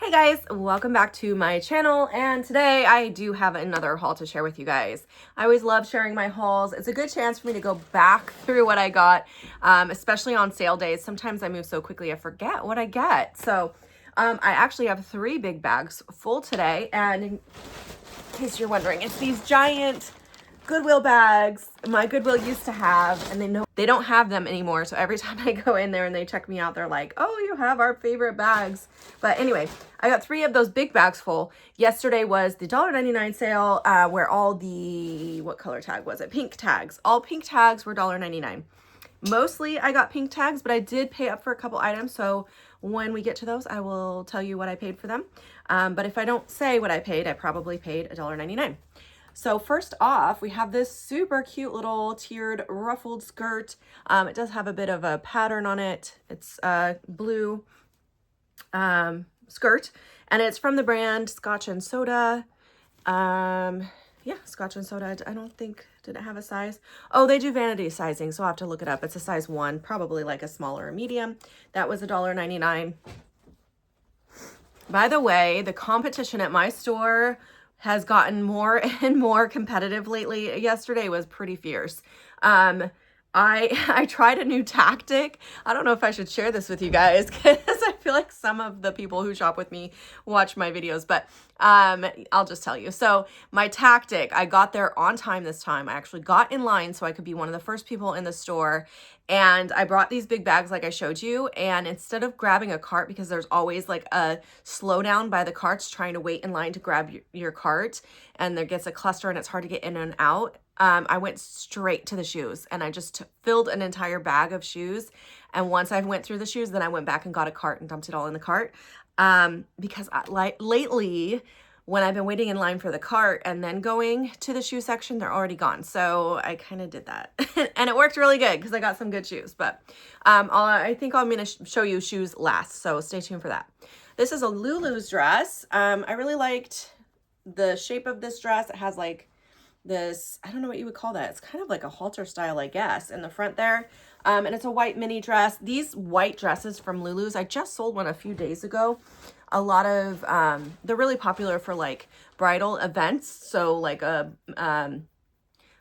Hey guys, welcome back to my channel, and today I do have another haul to share with you guys. I always love sharing my hauls. It's a good chance for me to go back through what I got, especially on sale days. Sometimes I move so quickly I forget what I get. So I actually have 3 big bags full today, and in case you're wondering, it's these giant Goodwill bags my Goodwill used to have, and they don't have them anymore. So every time I go in there and they check me out, they're like, oh, you have our favorite bags. But anyway, I got 3 of those big bags full. Yesterday was the $1.99 sale where all the, what color tag was it? Pink tags. All pink tags were $1.99. Mostly I got pink tags, but I did pay up for a couple items. So when we get to those, I will tell you what I paid for them. But if I don't say what I paid, I probably paid $1.99. So first off, we have this super cute little tiered ruffled skirt. It does have a bit of a pattern on it. It's a blue skirt, and it's from the brand Scotch and Soda. Yeah, Scotch and Soda. I don't think, did it have a size? Oh, they do vanity sizing, so I'll have to look it up. It's a size 1, probably like a small or a medium. That was $1.99. By the way, the competition at my store has gotten more and more competitive lately. Yesterday was pretty fierce. I tried a new tactic. I don't know if I should share this with you guys because I feel like some of the people who shop with me watch my videos, but I'll just tell you. So my tactic, I got there on time this time. I actually got in line so I could be one of the first people in the store. And I brought these big bags like I showed you. And instead of grabbing a cart, because there's always like a slowdown by the carts trying to wait in line to grab your cart, and there gets a cluster and it's hard to get in and out. I went straight to the shoes, and I just filled an entire bag of shoes. And once I went through the shoes, then I went back and got a cart and dumped it all in the cart. Because lately, when I've been waiting in line for the cart and then going to the shoe section, they're already gone. So I kind of did that and it worked really good because I got some good shoes, but, I think I'm going to show you shoes last. So stay tuned for that. This is a Lulu's dress. I really liked the shape of this dress. It has like this, I don't know what you would call that. It's kind of like a halter style, I guess, in the front there. And it's a white mini dress. These white dresses from Lulu's, I just sold one a few days ago. A lot of, they're really popular for like bridal events. So like a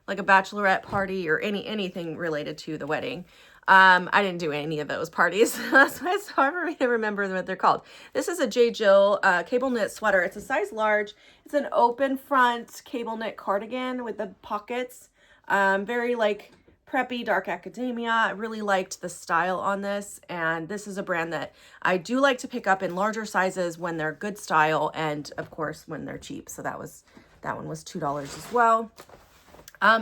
bachelorette party or anything related to the wedding. I didn't do any of those parties. That's why it's hard for me to remember what they're called. This is a J. Jill cable knit sweater. It's a size large. It's an open front cable knit cardigan with the pockets. Very like preppy, dark academia. I really liked the style on this. And this is a brand that I do like to pick up in larger sizes when they're good style and of course when they're cheap. So that one was $2 as well.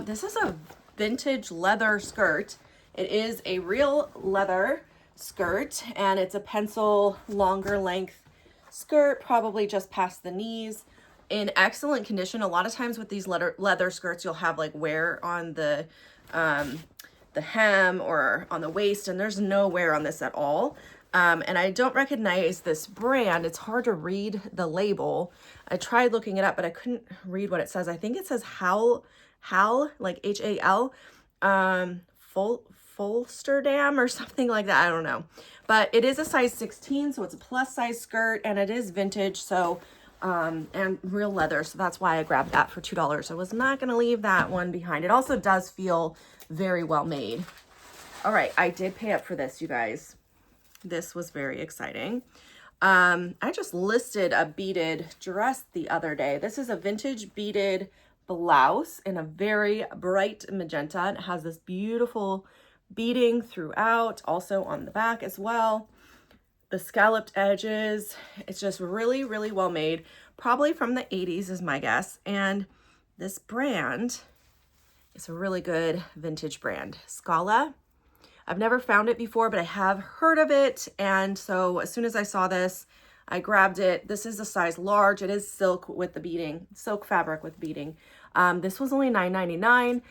This is a vintage leather skirt. It is a real leather skirt, and it's a pencil longer length skirt, probably just past the knees, in excellent condition. A lot of times with these leather skirts, you'll have like wear on the hem or on the waist, and there's no wear on this at all. And I don't recognize this brand. It's hard to read the label. I tried looking it up, but I couldn't read what it says. I think it says Hal, like H-A-L, Fulsterdam or something like that. I don't know, but it is a size 16, so it's a plus size skirt, and it is vintage, so and real leather, so that's why I grabbed that for $2. I was not going to leave that one behind. It also does feel very well made. All right, I did pay up for this, you guys. This was very exciting. I just listed a beaded dress the other day. This is a vintage beaded blouse in a very bright magenta, and it has this beautiful beading throughout, also on the back as well. The scalloped edges, it's just really, really well made. Probably from the 80s is my guess. And this brand is a really good vintage brand, Scala. I've never found it before, but I have heard of it. And so as soon as I saw this, I grabbed it. This is a size large. It is silk with the beading, silk fabric with beading. This was only $9.99.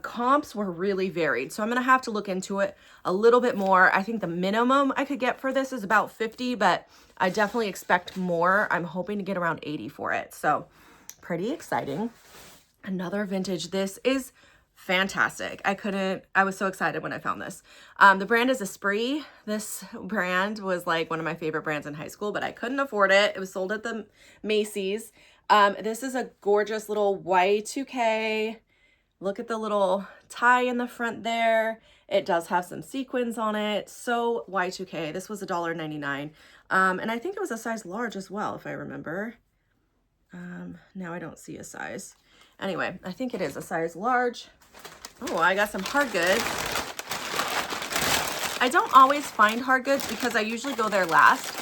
Comps were really varied, so I'm gonna have to look into it a little bit more. I think the minimum I could get for this is about 50, but I definitely expect more. I'm hoping to get around 80 for it, so pretty exciting. Another vintage. This is fantastic. I was so excited when I found this. The brand is Esprit. This brand was like one of my favorite brands in high school, but I couldn't afford it. It was sold at the Macy's. This is a gorgeous little Y2K. Look at the little tie in the front there. It does have some sequins on it. So Y2K. This was $1.99. And I think it was a size large as well, if I remember. Now I don't see a size. Anyway, I think it is a size large. Oh, I got some hard goods. I don't always find hard goods because I usually go there last.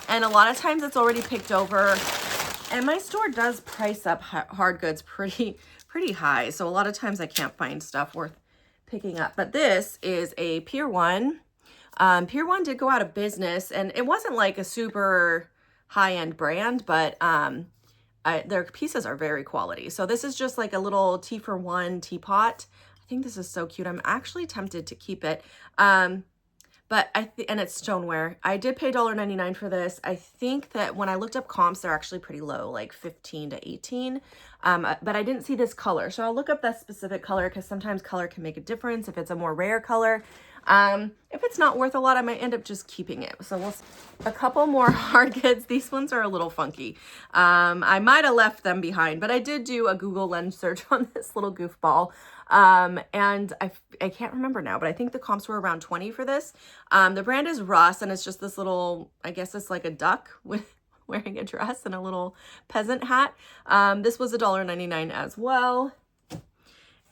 And a lot of times it's already picked over. And my store does price up hard goods pretty high. So a lot of times I can't find stuff worth picking up. But this is a Pier 1. Pier 1 did go out of business, and it wasn't like a super high-end brand, but their pieces are very quality. So this is just like a little tea for one teapot. I think this is so cute. I'm actually tempted to keep it. But and it's stoneware. I did pay $1.99 for this. I think that when I looked up comps, they're actually pretty low, like 15 to 18. But I didn't see this color. So I'll look up that specific color because sometimes color can make a difference if it's a more rare color. If it's not worth a lot, I might end up just keeping it. So a couple more hard goods. These ones are a little funky. I might have left them behind, but I did do a Google Lens search on this little goofball. And I can't remember now, but I think the comps were around 20 for this. The brand is Russ, and it's just this little, I guess it's like a duck with wearing a dress and a little peasant hat. This was $1.99 as well.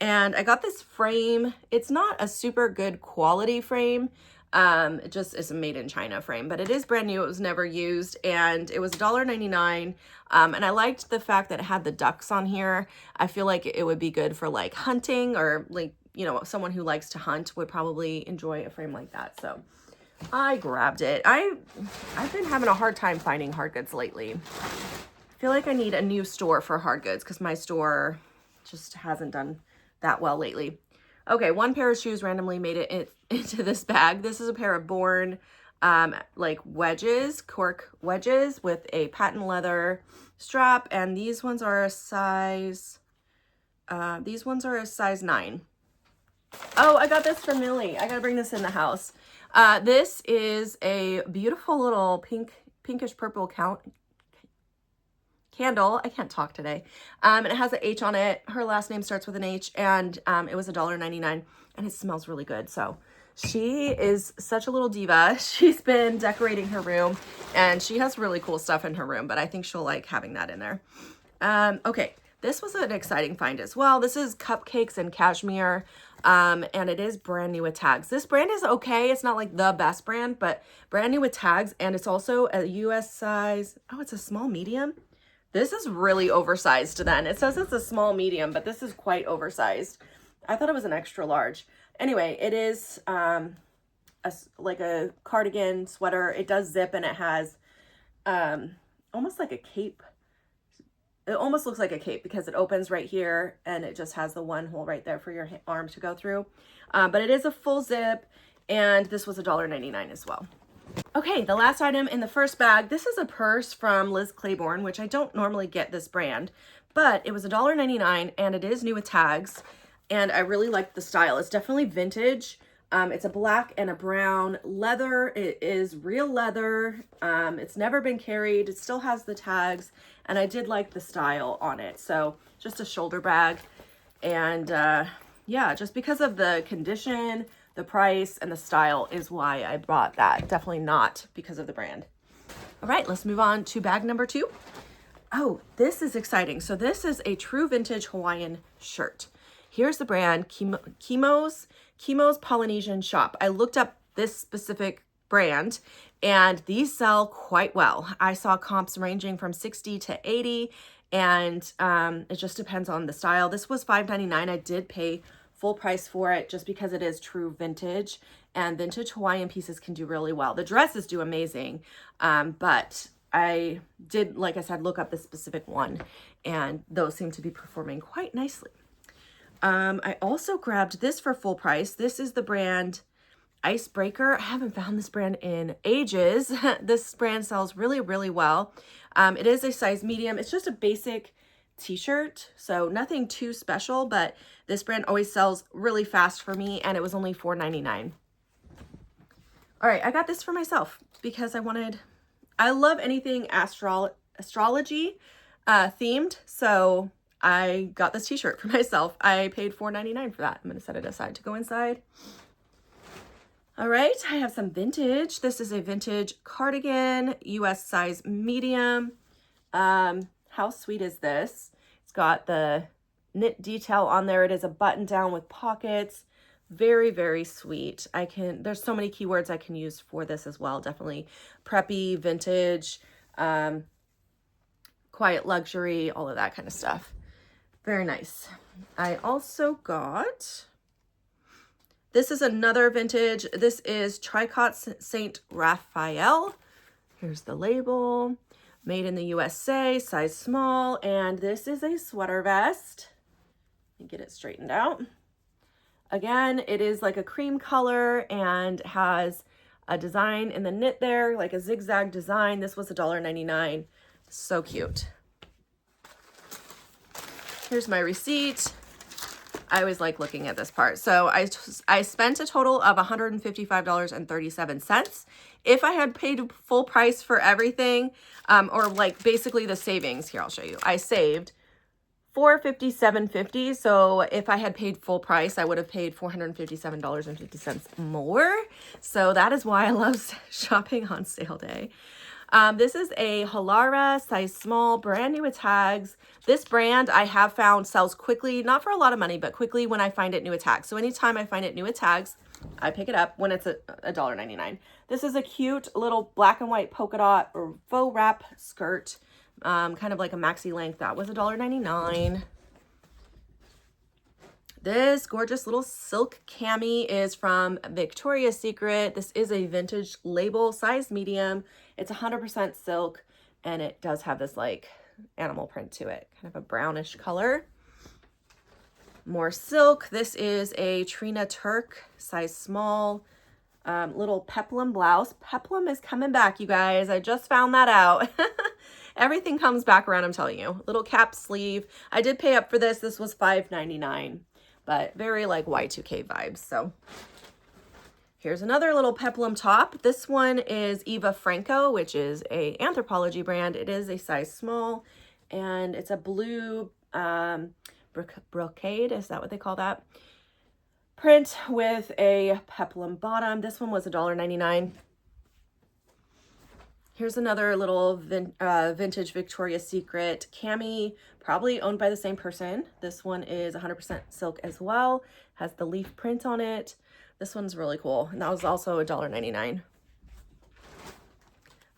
And I got this frame. It's not a super good quality frame. It just is a made in China frame, but it is brand new. It was never used, and it was $1.99. And I liked the fact that it had the ducks on here. I feel like it would be good for like hunting, or like, you know, someone who likes to hunt would probably enjoy a frame like that. So I grabbed it. I've been having a hard time finding hard goods lately. I feel like I need a new store for hard goods because my store just hasn't done that well lately. Okay, one pair of shoes randomly made it into this bag. This is a pair of Born like wedges, cork wedges with a patent leather strap, and these ones are a size 9. Oh, I got this from Millie. I gotta bring this in the house. This is a beautiful little pinkish purple candle. I can't talk today. And it has an H on it. Her last name starts with an H, and it was $1.99, and it smells really good. So she is such a little diva. She's been decorating her room, and she has really cool stuff in her room, but I think she'll like having that in there. Okay, this was an exciting find as well. This is cupcakes and cashmere, and it is brand new with tags. This brand is okay. It's not like the best brand, but brand new with tags, and it's also a US size. Oh, it's a small medium. This is really oversized then. It says it's a small medium, but this is quite oversized. I thought it was an extra large. Anyway, it is like a cardigan sweater. It does zip, and it has almost like a cape. It almost looks like a cape because it opens right here, and it just has the one hole right there for your arm to go through. But it is a full zip, and this was $1.99 as well. Okay, the last item in the first bag, this is a purse from Liz Claiborne, which I don't normally get this brand, but it was $1.99, and it is new with tags, and I really like the style. It's definitely vintage. It's a black and a brown leather. It is real leather. It's never been carried. It still has the tags, and I did like the style on it. So just a shoulder bag, and yeah, just because of the condition, the price, and the style is why I bought that. Definitely not because of the brand. All right, let's move on to bag number 2. Oh, this is exciting. So this is a true vintage Hawaiian shirt. Here's the brand, Kimo's Polynesian Shop. I looked up this specific brand, and these sell quite well. I saw comps ranging from 60 to 80, and it just depends on the style. This was $5.99. I did pay full price for it just because it is true vintage, and vintage Hawaiian pieces can do really well. The dresses do amazing, but I did, like I said, look up the specific one, and those seem to be performing quite nicely. I also grabbed this for full price. This is the brand Icebreaker. I haven't found this brand in ages. This brand sells really, really well. It is a size medium. It's just a basic t-shirt. So nothing too special, but this brand always sells really fast for me, and it was only $4.99. All right, I got this for myself because I love anything astrology themed. So I got this t-shirt for myself. I paid $4.99 for that. I'm gonna set it aside to go inside. All right, I have some vintage. This is a vintage cardigan, US size medium. How sweet is this? It's got the knit detail on there. It is a button down with pockets. Very, very sweet. There's so many keywords I can use for this as well. Definitely preppy, vintage, quiet luxury, all of that kind of stuff. Very nice. I also got, this is another vintage. This is Tricot Saint Raphael. Here's the label. Made in the USA, size small. And this is a sweater vest. Let me get it straightened out. Again, it is like a cream color and has a design in the knit there, like a zigzag design. This was $1.99. So cute. Here's my receipt. I always like looking at this part. So I spent a total of $155.37. If I had paid full price for everything, or like basically the savings, here, I'll show you. I saved $457.50. So if I had paid full price, I would have paid $457.50 more. So that is why I love shopping on sale day. This is a Halara size small, brand new with tags. This brand I have found sells quickly, not for a lot of money, but quickly when I find it new with tags. So anytime I find it new with tags, I pick it up when it's $1.99. This is a cute little black and white polka dot or faux wrap skirt. Kind of like a maxi length. That was $1.99. This gorgeous little silk cami is from Victoria's Secret. This is a vintage label, size medium. It's 100% silk, and it does have this like animal print to it, kind of a brownish color. More silk. This is a Trina Turk, size small, little peplum blouse. Peplum is coming back, you guys. I just found that out. Everything comes back around, I'm telling you. Little cap sleeve. I did pay up for this. This was $5.99, but very like Y2K vibes. So here's another little peplum top. This one is Eva Franco, which is a Anthropologie brand. It is a size small, and it's a blue brocade. Is that what they call that? Print with a peplum bottom. This one was $1.99. Here's another little vintage Victoria's Secret cami, probably owned by the same person. This one is 100% silk as well. Has the leaf print on it. This one's really cool. And that was also $1.99.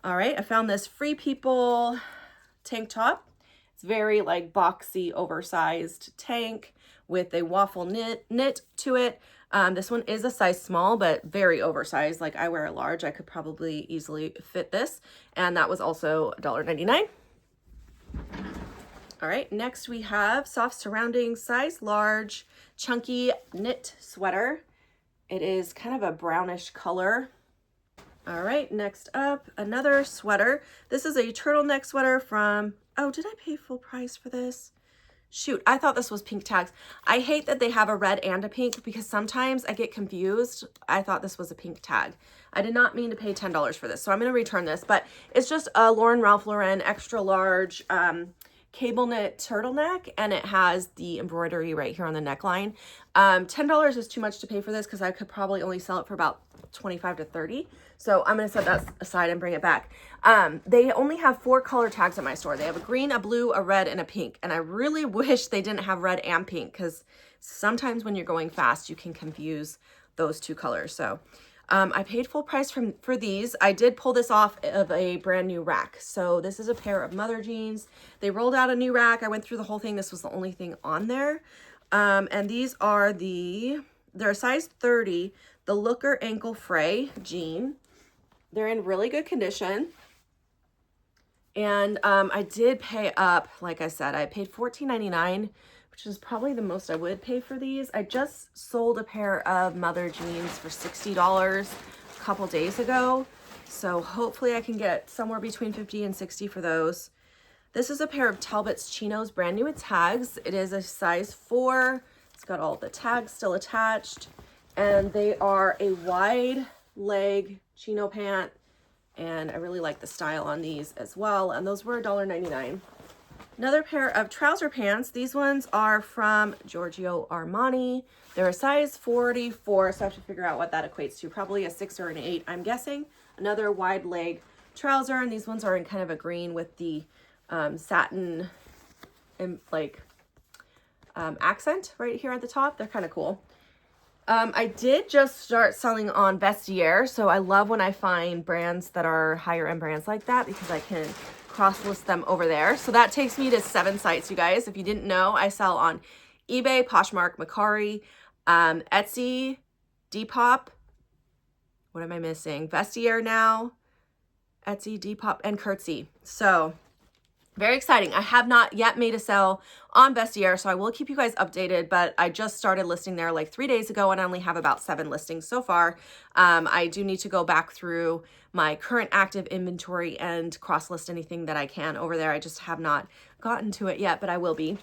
All right, I found this Free People tank top. It's very like boxy, oversized tank with a waffle knit to it. This one is a size small, but very oversized. Like I wear a large, I could probably easily fit this. And that was also $1.99. All right, next we have soft surrounding, size large, chunky knit sweater. It is kind of a brownish color. All right, next up, another sweater. This is a turtleneck sweater from, oh, did I pay full price for this? Shoot, I thought this was pink tags. I hate that they have a red and a pink because sometimes I get confused. I thought this was a pink tag. I did not mean to pay $10 for this, so I'm going to return this. But it's just a Ralph Lauren extra large cable knit turtleneck, and it has the embroidery right here on the neckline. $10 is too much to pay for this because I could probably only sell it for about $25 to $30. So I'm going to set that aside and bring it back. They only have 4 color tags at my store. They have a green, a blue, a red, and a pink. And I really wish they didn't have red and pink because sometimes when you're going fast, you can confuse those 2 colors. So I paid full price for these. I did pull this off of a brand new rack. So this is a pair of mother jeans. They rolled out a new rack. I went through the whole thing. This was the only thing on there. And these are they're a size 30, the Looker ankle fray jean. They're in really good condition. And I did pay up, like I said, I paid $14.99, which is probably the most I would pay for these. I just sold a pair of mother jeans for $60 a couple days ago. So hopefully I can get somewhere between $50 and $60 for those. This is a pair of Talbot's chinos, brand new with tags. It is a size 4. It's got all the tags still attached. And they are a wide leg chino pant. And I really like the style on these as well. And those were $1.99. Another pair of trouser pants. These ones are from Giorgio Armani. They're a size 44, so I have to figure out what that equates to. Probably a 6 or an 8, I'm guessing. Another wide leg trouser, and these ones are in kind of a green with the satin and accent right here at the top. They're kind of cool. I did just start selling on Vestiaire, so I love when I find brands that are higher end brands like that because I can cross list them over there. So that takes me to 7 sites, you guys. If you didn't know, I sell on eBay, Poshmark, Mercari, Etsy, Depop. What am I missing? Vestiaire now, Etsy, Depop, and Curtsy. So very exciting. I have not yet made a sell on Vestiaire, so I will keep you guys updated, but I just started listing there like 3 days ago and I only have about 7 listings so far. I do need to go back through my current active inventory and cross-list anything that I can over there. I just have not gotten to it yet, but I will be.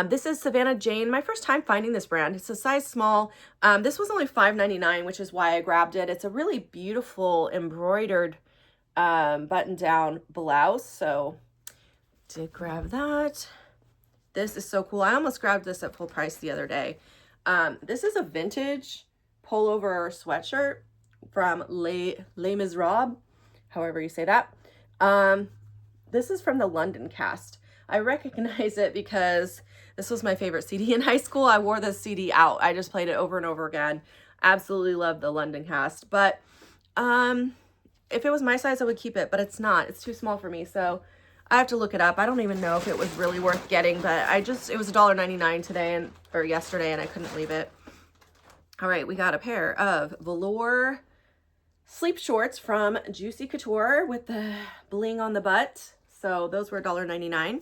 This is Savannah Jane. My first time finding this brand. It's a size small. This was only $5.99, which is why I grabbed it. It's a really beautiful embroidered button-down blouse, so did grab that. This is so cool. I almost grabbed this at full price the other day. This is a vintage pullover sweatshirt from Les Miserables, however you say that. This is from the London cast. I recognize it because this was my favorite CD in high school. I wore this CD out. I just played it over and over again. Absolutely love the London cast. But if it was my size, I would keep it, but it's not. It's too small for me, so I have to look it up. I don't even know if it was really worth getting, but it was $1.99 today or yesterday, and I couldn't leave it. All right, we got a pair of velour sleep shorts from Juicy Couture with the bling on the butt. So those were $1.99.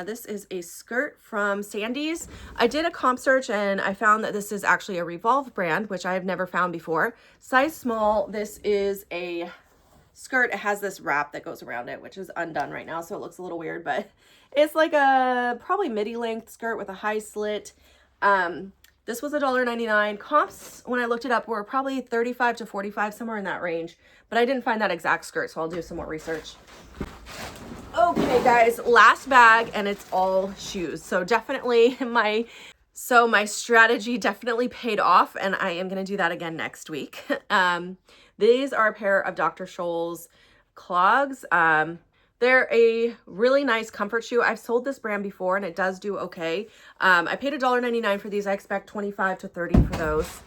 This is a skirt from Sandy's. I did a comp search and I found that this is actually a Revolve brand, which I have never found before. Size small. This is a skirt. It has this wrap that goes around it, which is undone right now, so it looks a little weird, but it's like a probably midi length skirt with a high slit. This was $1.99. Comps, when I looked it up, were probably 35 to 45, somewhere in that range, but I didn't find that exact skirt, so I'll do some more research. Okay, guys, last bag, and it's all shoes. So definitely my strategy definitely paid off, and I am going to do that again next week. These are a pair of Dr. Scholl's clogs. They're a really nice comfort shoe. I've sold this brand before and it does do okay. I paid $1.99 for these. I expect $25 to $30 for those.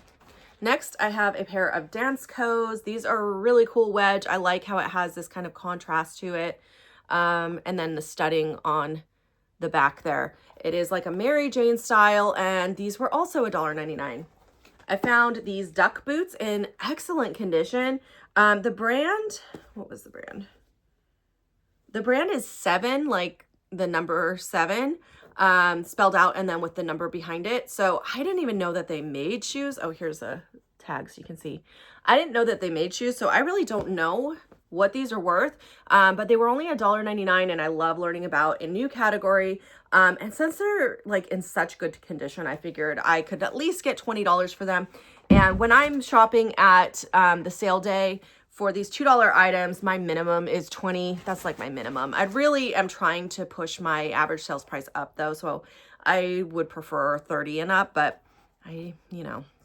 Next, I have a pair of Danceco's. These are a really cool wedge. I like how it has this kind of contrast to it. And then the studding on the back there. It is like a Mary Jane style, and these were also $1.99. I found these duck boots in excellent condition. The brand, what was the brand? The brand is 7, like the number 7, spelled out and then with the number behind it. So I didn't even know that they made shoes. Oh, here's a tag so you can see. I didn't know that they made shoes, so I really don't know what these are worth, but they were only $1.99, and I love learning about a new category. And since they're like in such good condition, I figured I could at least get $20 for them. And when I'm shopping at the sale day for these $2 items, my minimum is $20. That's like my minimum. I really am trying to push my average sales price up though, so I would prefer $30 and up, but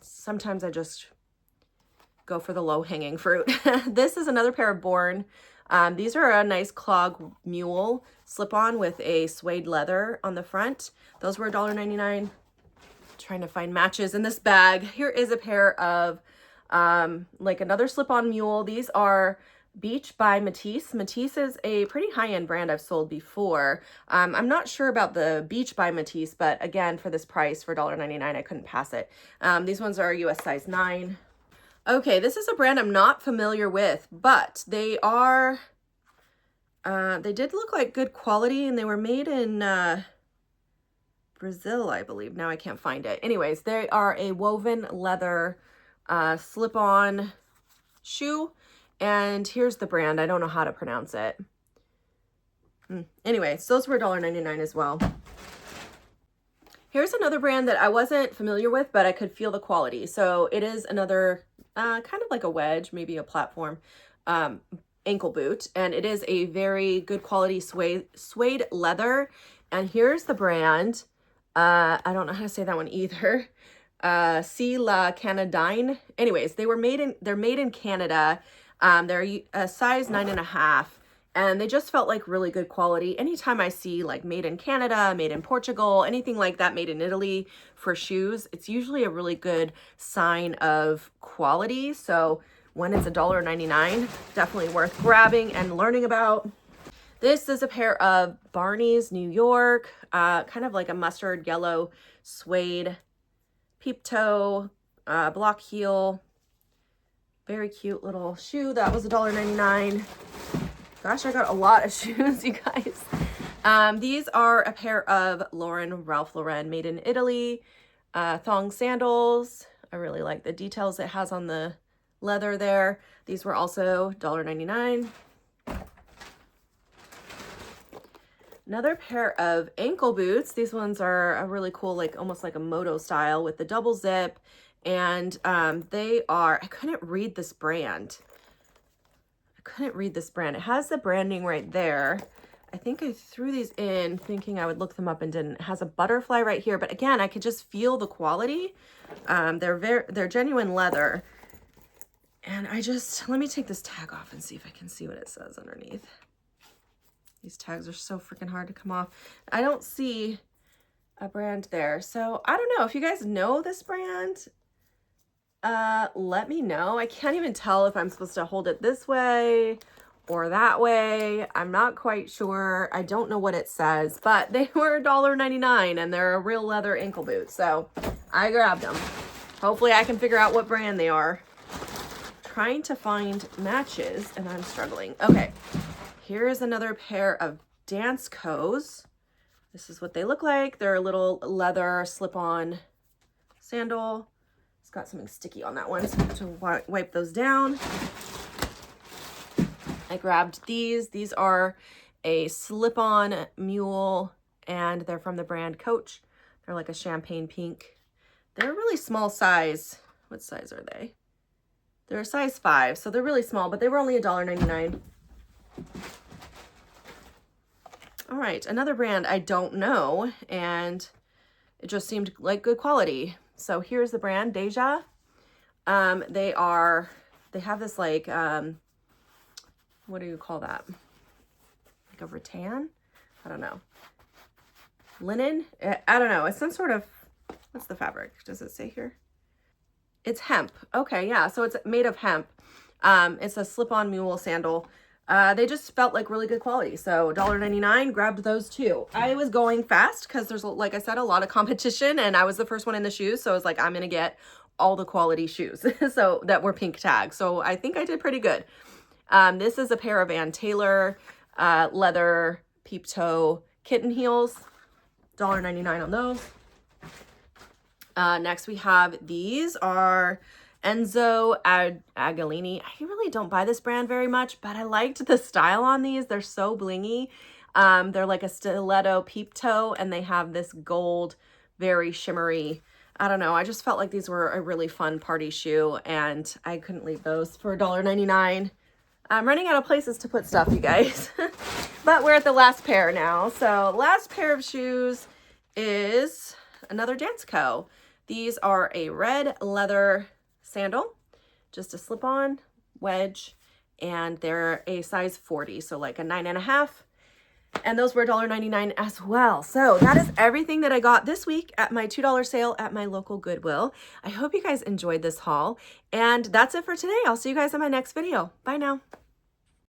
sometimes I just go for the low-hanging fruit. This is another pair of Born. These are a nice clog mule slip-on with a suede leather on the front. Those were $1.99. Trying to find matches in this bag. Here is a pair of like another slip-on mule. These are Beach by Matisse. Matisse is a pretty high-end brand I've sold before. I'm not sure about the Beach by Matisse, but again, for this price, for $1.99, I couldn't pass it. These ones are US size 9. Okay, this is a brand I'm not familiar with, but they are, they did look like good quality, and they were made in Brazil, I believe. Now I can't find it. Anyways, they are a woven leather slip-on shoe, and here's the brand. I don't know how to pronounce it. Anyway, so those were $1.99 as well. Here's another brand that I wasn't familiar with, but I could feel the quality. So it is another kind of like a wedge, maybe a platform ankle boot. And it is a very good quality suede leather. And here's the brand. I don't know how to say that one either. C La Canadine. Anyways, they're made in Canada. They're a size 9.5. And they just felt like really good quality. Anytime I see like made in Canada, made in Portugal, anything like that, made in Italy for shoes, it's usually a really good sign of quality. So when it's $1.99, definitely worth grabbing and learning about. This is a pair of Barney's New York, kind of like a mustard yellow suede peep toe, block heel. Very cute little shoe. That was $1.99. Gosh, I got a lot of shoes, you guys. These are a pair of Ralph Lauren made in Italy thong sandals. I really like the details it has on the leather there. These were also $1.99. Another pair of ankle boots. These ones are a really cool, like almost like a moto style with the double zip. And they are, I couldn't read this brand. It has the branding right there. I think I threw these in thinking I would look them up and didn't. It has a butterfly right here, but again, I could just feel the quality. They're genuine leather. And let me take this tag off and see if I can see what it says underneath. These tags are so freaking hard to come off. I don't see a brand there. So I don't know if you guys know this brand. Let me know. I can't even tell if I'm supposed to hold it this way or that way. I'm not quite sure. I don't know what it says, but they were $1.99 and they're a real leather ankle boot. So I grabbed them. Hopefully I can figure out what brand they are. Trying to find matches and I'm struggling. Okay. Here's another pair of Danceco's. This is what they look like. They're a little leather slip-on sandal. It's got something sticky on that one, so I have to wipe those down. I grabbed these. These are a slip-on mule, and they're from the brand Coach. They're like a champagne pink. They're a really small size. What size are they? They're a size 5, so they're really small, but they were only $1.99. All right, another brand I don't know, and it just seemed like good quality. So here's the brand, Deja. They have this like, what do you call that? Like a rattan? I don't know. Linen? I don't know. It's some sort of, what's the fabric? Does it say here? It's hemp. Okay, yeah, so it's made of hemp. It's a slip-on mule sandal. They just felt like really good quality. So $1.99, grabbed those too. I was going fast because there's, like I said, a lot of competition and I was the first one in the shoes. So I was like, I'm going to get all the quality shoes so that were pink tags. So I think I did pretty good. This is a pair of Ann Taylor leather peep toe kitten heels. $1.99 on those. Next we have, these are Enzo Agalini. I really don't buy this brand very much, but I liked the style on these. They're so blingy. They're like a stiletto peep toe, and they have this gold, very shimmery, I don't know. I just felt like these were a really fun party shoe, and I couldn't leave those for $1.99. I'm running out of places to put stuff, you guys. But we're at the last pair now. So last pair of shoes is another Danceco. These are a red leather sandal, just a slip-on wedge, and they're a size 40, so like a 9.5, and those were $1.99 as well. So that is everything that I got this week at my $2 sale at my local Goodwill. I hope you guys enjoyed this haul, and that's it for today. I'll see you guys in my next video. Bye now.